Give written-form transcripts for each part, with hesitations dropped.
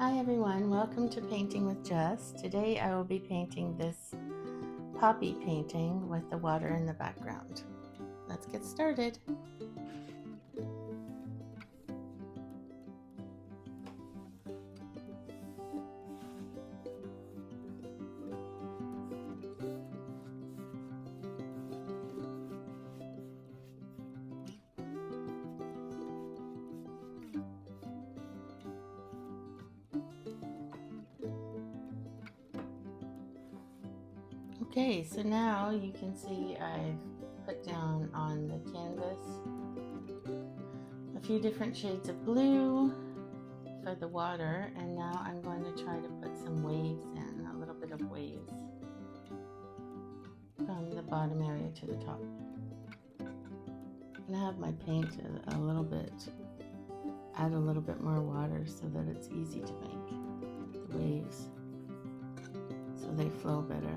Hi everyone, welcome to Painting with Jess. Today I will be painting this poppy painting with the water in the background. Let's get started. Okay, so now you can see I've put down on the canvas a few different shades of blue for the water, and now I'm going to try to put some waves in, a little bit of waves from the bottom area to the top. I'm going to have my paint a little bit, add a little bit more water so that it's easy to make the waves so they flow better.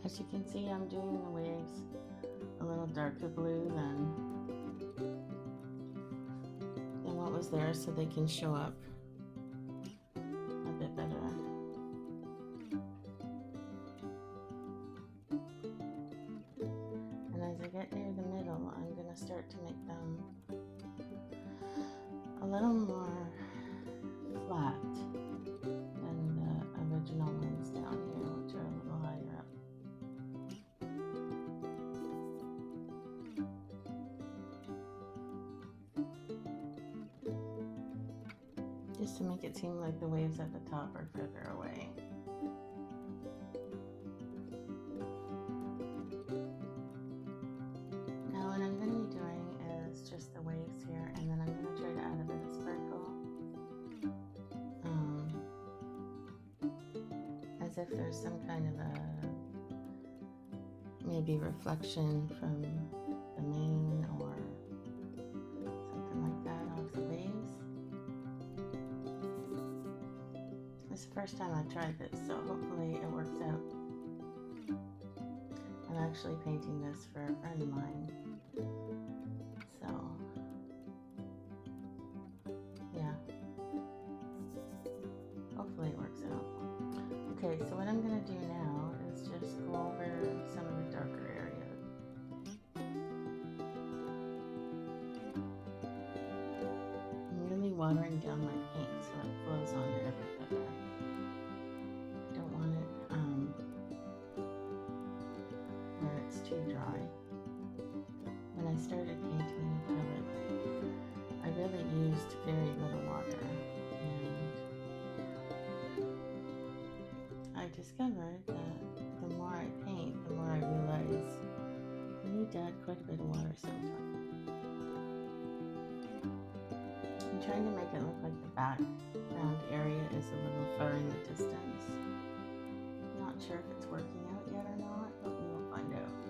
As you can see, I'm doing the waves a little darker blue than what was there so they can show up a bit better. And as I get near the middle, I'm going to start to make them a little more flat than the original ones down here, which are a little higher up. Just to make it seem like the waves at the top are further away. Now what I'm going to be doing is just the waves here, and then I'm going to try to add a bit of sparkle. As if there's some kind of maybe reflection from the moon or something like that off the waves. It's the first time I've tried this, so hopefully it works out. I'm actually painting this for a friend of mine, so yeah, hopefully it works out. Okay, so what I'm going to do now is just go over some of the darker areas. I'm really watering down my paint so it flows on there a bit better. I don't want it where it's too dry. When I started painting in acrylic, I really used very little water, and I discovered that the more I paint, the more I realize you need to add quite a bit of water sometimes. I'm trying to make it look like the background area is a little far in the distance. I'm not sure if it's working out yet or not, but we will find out.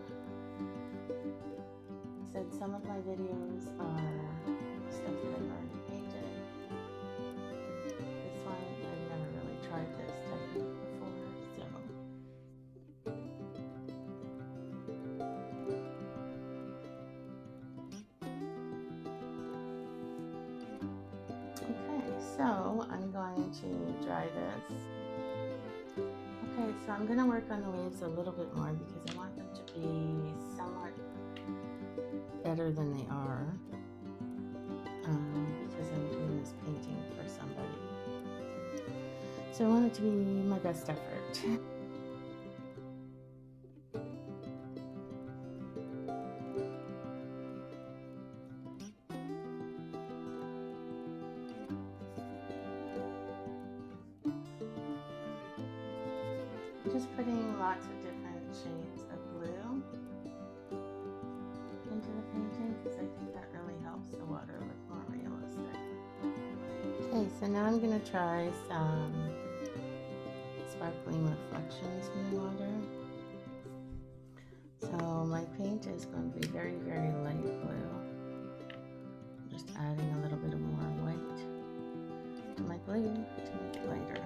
I said some of my videos are stuff that I've already painted. This one, I've never really tried this technique before, so okay, so I'm going to dry this. Okay, so I'm going to work on the waves a little bit more because I want them to be somewhat better than they are, because I'm doing this painting for somebody. So I want it to be my best effort. Just putting lots of different shades of blue into the painting because I think that really helps the water look more realistic. Okay, so now I'm going to try some sparkling reflections in the water. So my paint is going to be very, very light blue. Just adding a little bit of more white to my blue to make it lighter.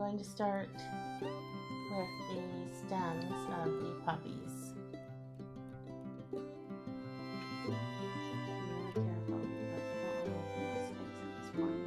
going to start with the stems of the poppies. Be careful because I don't want to make any mistakes at this point.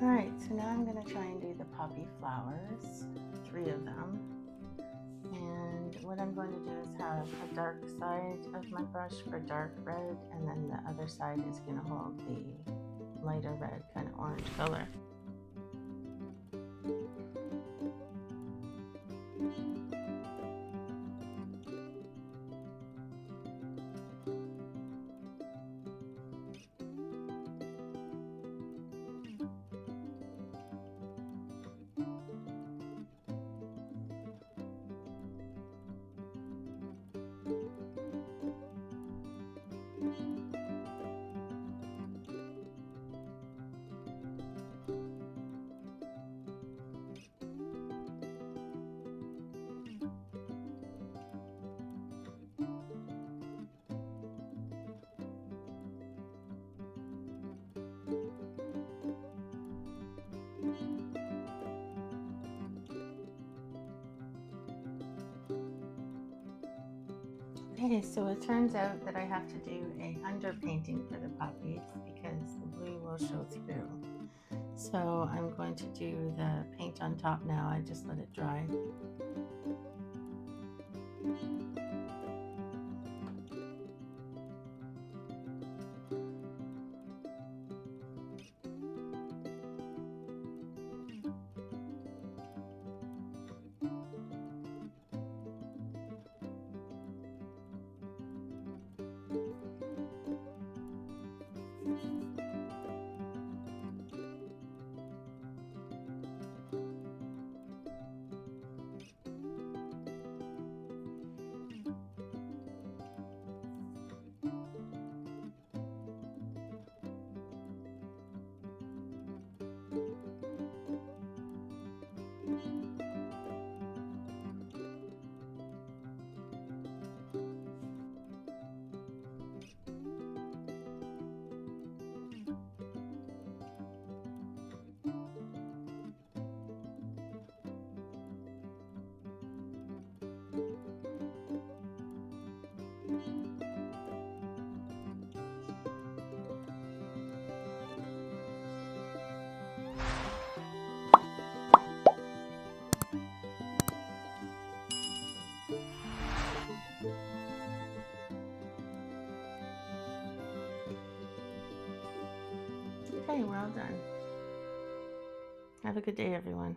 Alright, so now I'm going to try and do the poppy flowers, 3 of them. And what I'm going to do is have a dark side of my brush for dark red, and then the other side is going to hold the lighter red, kind of orange color. Okay, so it turns out that I have to do a underpainting for the poppies because the blue will show through. So I'm going to do the paint on top now. I just let it dry. Okay, we're all done. Have a good day, everyone.